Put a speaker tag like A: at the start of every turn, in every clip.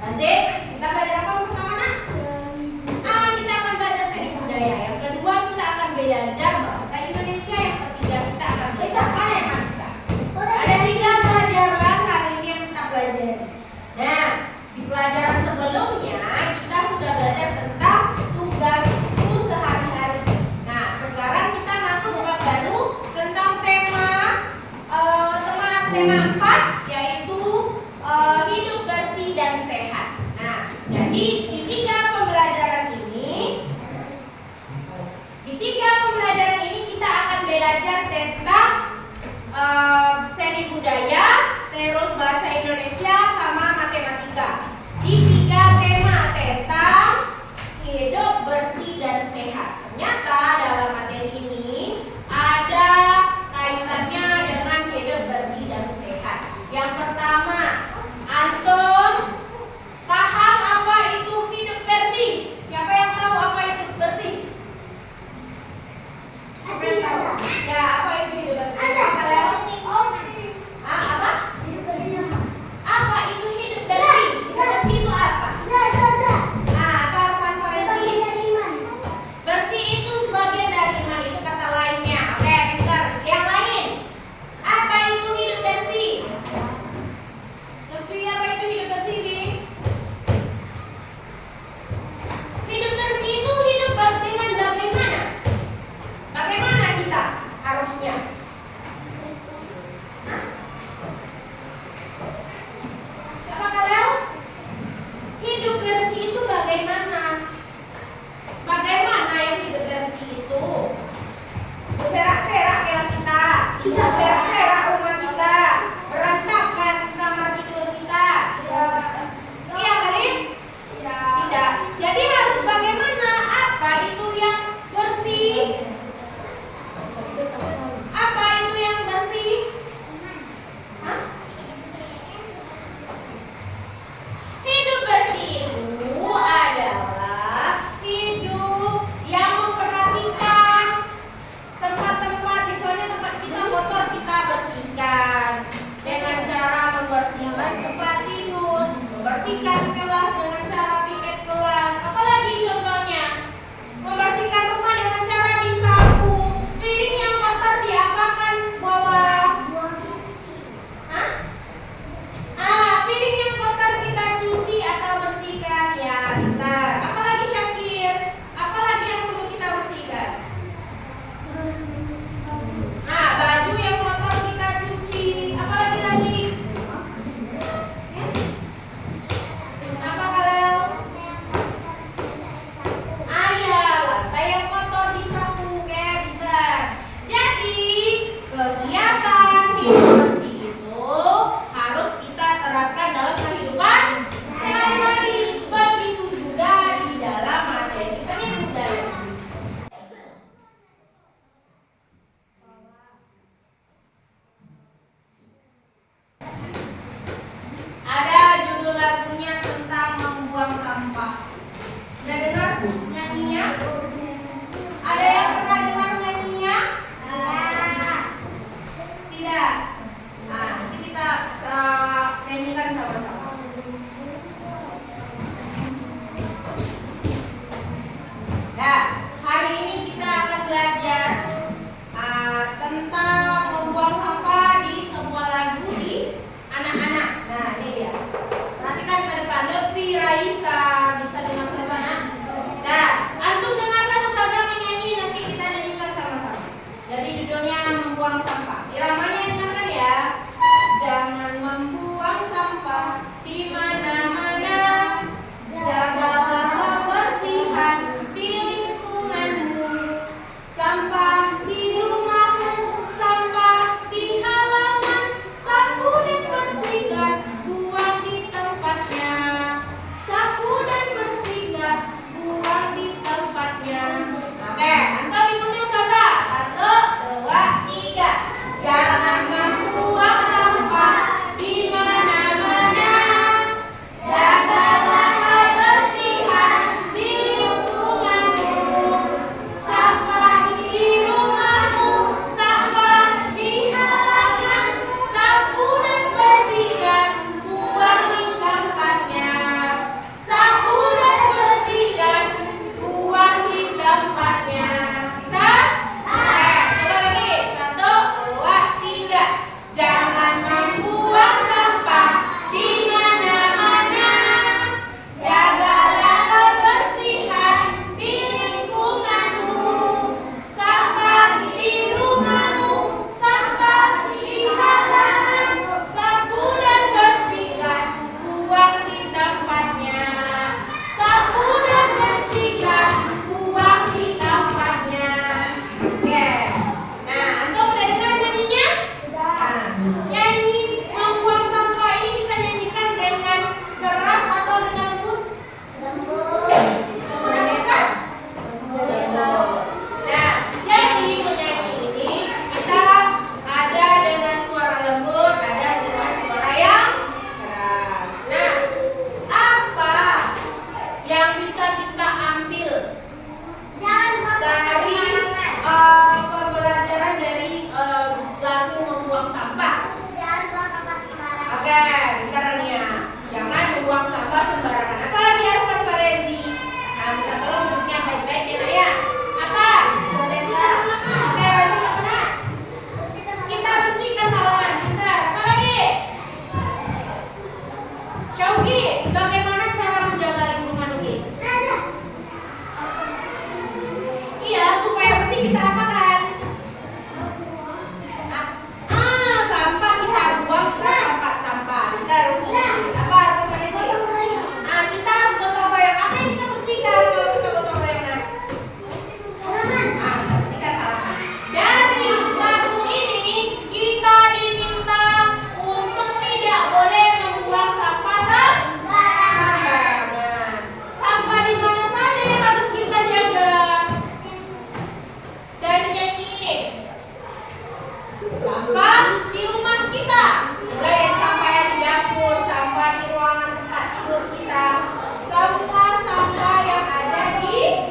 A: Azim, kita belajar apa pertama nak? Kita akan belajar seni budaya. Yang kedua kita akan belajar bahasa Indonesia. Yang ketiga kita akan belajar matematika. Ada 3 pelajaran hari ini yang kita pelajari. Nah, di pelajaran sebelumnya kita sudah belajar tentang tugasku sehari-hari. Nah, sekarang kita masuk ke baru tentang tema 4, yaitu hidup bersih dan sehat. Nah, jadi di 3 pembelajaran ini kita akan belajar tentang seni budaya, terus bahasa Indonesia sama matematika. Di 3 tema tentang hidup bersih dan sehat. Ternyata dalam materi ini ada kaitannya dengan hidup bersih dan sehat. Yang pertama, antum paham apa itu hidup bersih? Siapa yang tahu apa itu bersih? Siapa yang tahu? Ya, apa itu hidup bersih? Apa? Apa itu hidup bersih? Hidup bersih itu apa? Apa Arfan Farezi? Bersih itu sebagian dari iman, itu kata lainnya. Oke, pintar. Yang lain, apa itu hidup bersih? Lutfi, apa itu hidup bersih, Bi? Hidup bersih itu hidup dengan bagaimana? Bagaimana kita harusnya? Apa kalian? Hidup bersih itu bagaimana? Bagaimana yang hidup bersih itu? Berserak-serak kelas kita, berserak-serak rumah kita, berantakan kamar tidur kita. Iya kali? Tidak. Jadi harus bagaimana? Apa itu yang bersih? Apa itu yang bersih? Hah? Hidup bersih itu adalah hidup yang memperhatikan tempat-tempat, misalnya tempat kita kotor kita bersihkan dengan cara membersihkan tempat tidur, membersihkan kelas dengan cara piket kelas. Apalagi contohnya membersihkan rumah dengan cara disapu, piring yang kotor diapakan bawah. Piring yang kotor kita cuci atau bersihkan, ya bentar. Apalagi Syakir, apalagi yang perlu kita bersihkan? Baju yang kotor kita cuci, apalagi lagi? Apa kalau? Ya, lantai yang kotor disapu, kayak bentar. Jadi kegiatan hidup bersih itu harus kita terapkan dalam kehidupan sehari-hari. Begitu juga di dalam materi seni budaya. Ada judul lagunya tentang membuang sampah. Sudah dengar nyanyinya? Ada yang pernah dengar nyanyinya? Tidak. Nanti kita nyanyikan sama-sama. Nah, hari ini kita akan belajar tentang membuang sampah di sebuah lagu di anak-anak. Nah, ini dia. Perhatikan ke depan. Lutfi, Raisa, bisa dengar ke depan? Nah, antum dengarkan ustazah menyanyi, nanti kita nyanyikan sama-sama. Jadi judulnya membuang sampah. Iramanya dengarkan ya. Jangan membuang sampah di mana-mana. Jagalah kebersihan di lingkunganmu. Sampah di rumahmu, sampah di halaman, sapu dan bersihkan, buang di tempatnya. Sapu bagaimana cara menjaga lingkungan ini? Iya, supaya bersih kita apakan? Sampah kita buang ke tempat sampah. Kita apa rekomendasi? Kita harus gotong royong. Apa yang kita bersihkan kalau kita gotong royong? Kita bersihkan halaman. Dari lagu ini kita diminta untuk tidak boleh membuang sampah sembarangan. Sampah di mana saja yang harus kita jaga. Dari nyanyi ini, sampah di rumah kita, mulai dari sampah yang di dapur, sampah di ruangan tempat tidur kita, semua sampah yang ada di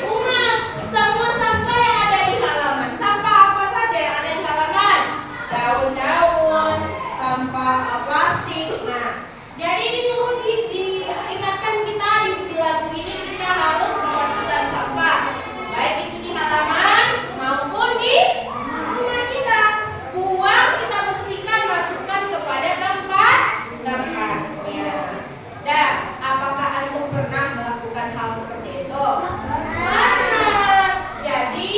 A: rumah, semua sampah yang ada di halaman. Sampah apa saja yang ada di halaman? Daun-daun, sampah plastik. Nah, jadi disuruh diingatkan kita di lagu ini kita harus membersihkan sampah, baik itu di halaman maupun di rumah kita. Buang kita bersihkan, masukkan kepada tempatnya. Dan apakah antum pernah melakukan hal seperti itu? Pernah. Jadi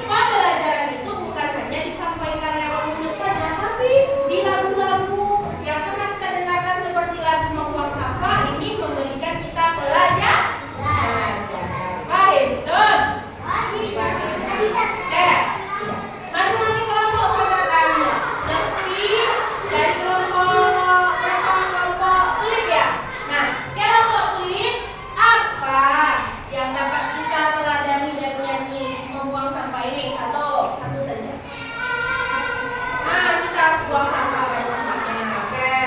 A: pembelajaran itu bukan hanya disampaikan lewat mulut saja, tapi di lagu-lagu yang pernah kita dengarkan seperti lagu membuang sampah ini memberikan kita pelajaran. Paham betul? Masing-masing kelompok sudah tanya. Lebih dari kelompok tulip ya. Nah, kelompok tulip apa yang dapat kita teladani dan nyanyi membuang sampah ini? Satu saja. Kita harus buang sampah banyaknya. Oke.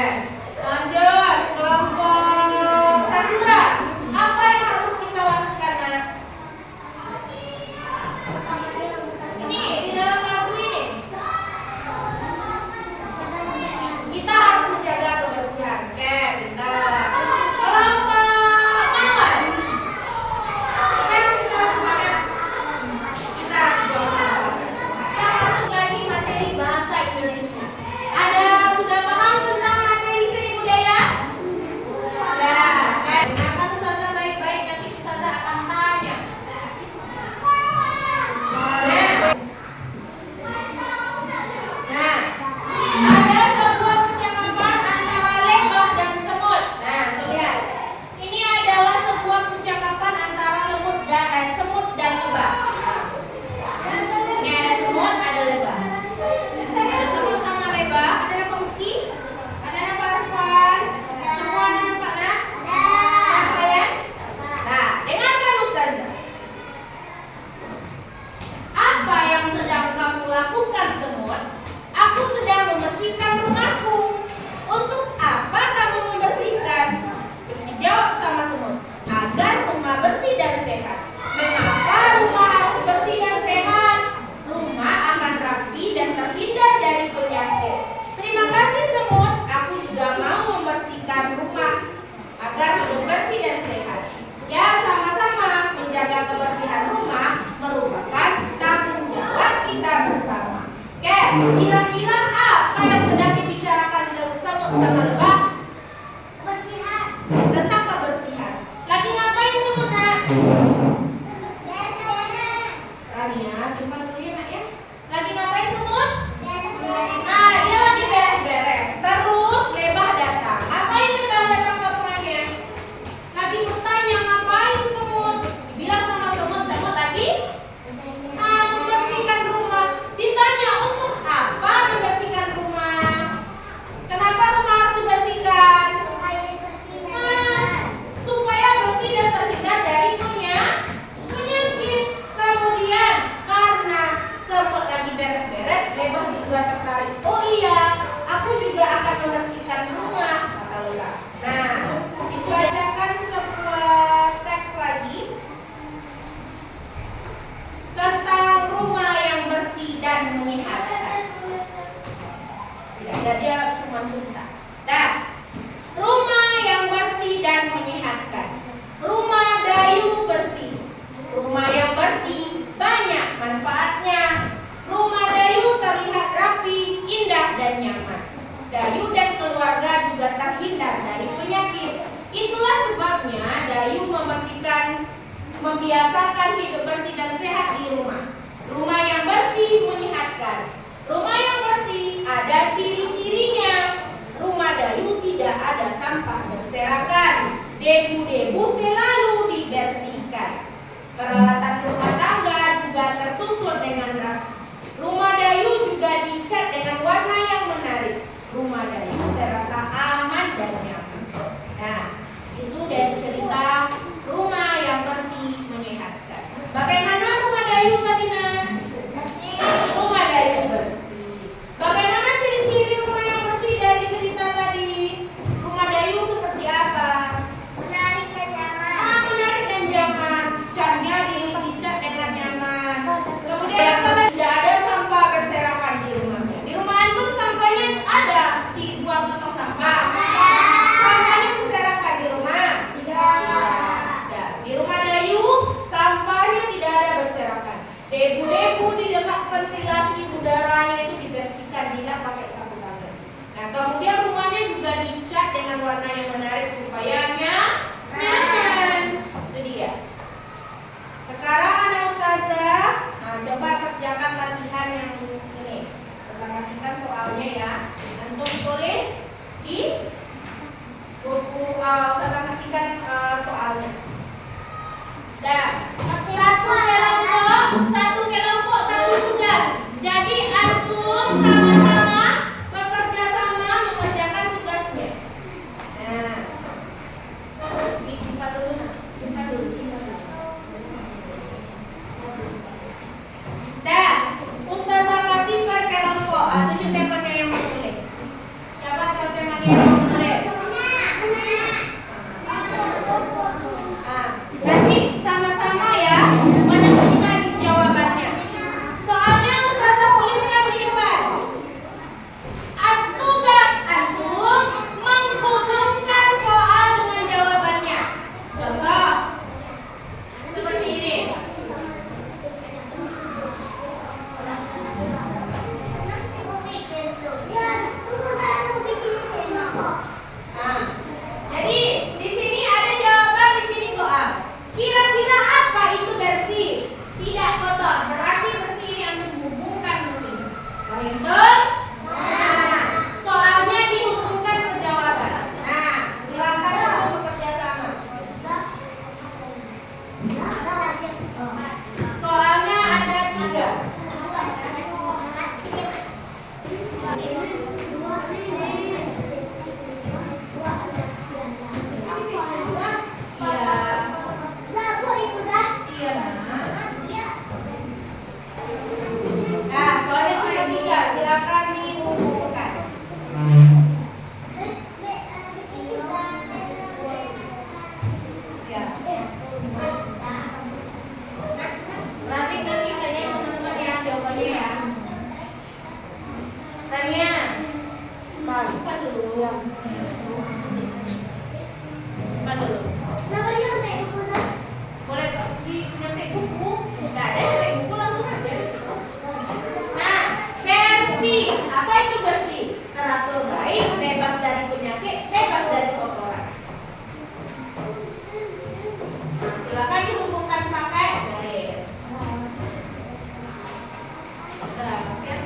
A: Lanjut, kelompok sakura. Apa yang harus kita lakukan? Ini di dalam lagu ini kita harus menjaga kebersihan. Oke, pintar. Kelompok mawar. Apa yang harus kita lakukan? Kita harus buang sampah. Kita masuk lagi materi bahasa Indonesia. Sudah paham tentang materi seni budaya? Dengarkan Ustazah baik-baik, nanti Ustazah akan tanya. Ada sebuah percakapan antara lebah dan semut. Tuh lihat. Ini adalah sebuah percakapan antara semut dan lebah. Ini ada semut, ada lebah. Ada semut sama lebah, ada nampak Uki, ada nampak Arfan, semua ada nampak nak? Nah, sekalian. Dengarkan Ustazah. Apa yang sedang kamu lakukan, semut? Aku sedang membersihkan rumahku. Untuk apa kamu membersihkan? Dijawab sama semut. Agar rumah bersih dan sehat. Mengapa rumah harus bersih dan sehat? Rumah akan rapi dan terhindar dari penyakit. Terima kasih semut. Aku juga mau membersihkan rumah agar hidup bersih dan sehat. Ya, sama-sama. Menjaga kebersihan rumah merupakan tanggung jawab kita bersama. Oke, kira-kira apa yang sedang dibicarakan semut sama lebah? Kebersihan. Tentang kebersihan. Lagi ngapain semut, nak? Rania, simpan dulu ya, nak ya. Lagi ngapain semut? Dia lagi beres-beres. Terus lebah datang. Ngapain lebah datang ke rumahnya? Lagi bertanya, ngapain semut? Dibilang sama semut lagi membersihkan rumah. Ditanya untuk apa membersihkan rumah? Kenapa rumah harus dibersihkan? Dayu dan keluarga juga terhindar dari penyakit. Itulah sebabnya Dayu membiasakan hidup bersih dan sehat di rumah. Rumah yang bersih menyehatkan. Rumah yang bersih ada ciri-cirinya. Rumah Dayu tidak ada sampah berserakan. Debu-debu selalu dibersihkan. Peralatan rumah tangga juga tersusun dengan rapi. Rumah Dayu juga dicat dengan warna yang menarik. Rumah Dayu terasa aman dan nyaman. Nah, itu dari cerita rumah yang bersih menyehatkan. Bagaimana rumah Dayu tadi, Nak? Rumah Dayu bersih. Bagaimana ciri-ciri rumah yang bersih dari cerita tadi? Rumah Dayu seperti apa?
B: Menarik dan nyaman.
A: Menarik dan nyaman. Catnya dicat dengan nyaman. Kemudian apa lagi? Tidak ada sampah berserakan di rumahnya. Di rumah antum sampahnya ada dibuang ke tong sampah. Sampahnya berserakan di rumah. Tidak. Di rumah Dayu sampahnya tidak ada berserakan. Debu-debu di dekat ventilasi udaranya itu dibersihkan, dilap pakai sapu tangan. Nah, kemudian rumahnya juga dicat dengan warna yang menarik supaya nyaman. Itu dia. Sekarang anak ustazah, coba kerjakan latihan yang ini. Kita kasihkan soalnya ya. Antum tulis di buku. Kita kasihkan soalnya. Dah. Satu kelompok, satu tugas. Jadi antum sama-sama bekerja sama mengerjakan tugasnya. Nah, simpan dulu, simpan dulu. Dah, ustazah kasih per kelompok. 7 temannya yang menulis. Siapa tahu temannya yang menulis? Nanti sama-sama ya menentukan jawabannya. Soalnya ustazah tuliskan di depan. Tugas antum menghubungkan soal dengan jawabannya. Contoh seperti ini. Jadi di sini ada jawaban, di sini soal. Kira-kira apa itu bersih? Tidak kotor. Berarti bersih ini antum hubungkan dulu. Paham? Nah, soalnya dihubungkan ke jawaban. Nah, silakan antum bekerja sama. Soalnya ada 3. Nah, soalnya cuma 3, silakan dihubungkan. Ya. Nanti tanya teman-teman yang jawabannya ya. Tanya. Simpan dulu. Simpan dulu. Boleh di nyampe buku. Tidak ada nyampe buku, langsung aja di situ. Nah, bersih. Apa itu bersih? Teratur baik, bebas dari penyakit, bebas dari kotoran. Nah, silakan dihubungkan pakai garis. Sudah, ya.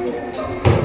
A: Nih.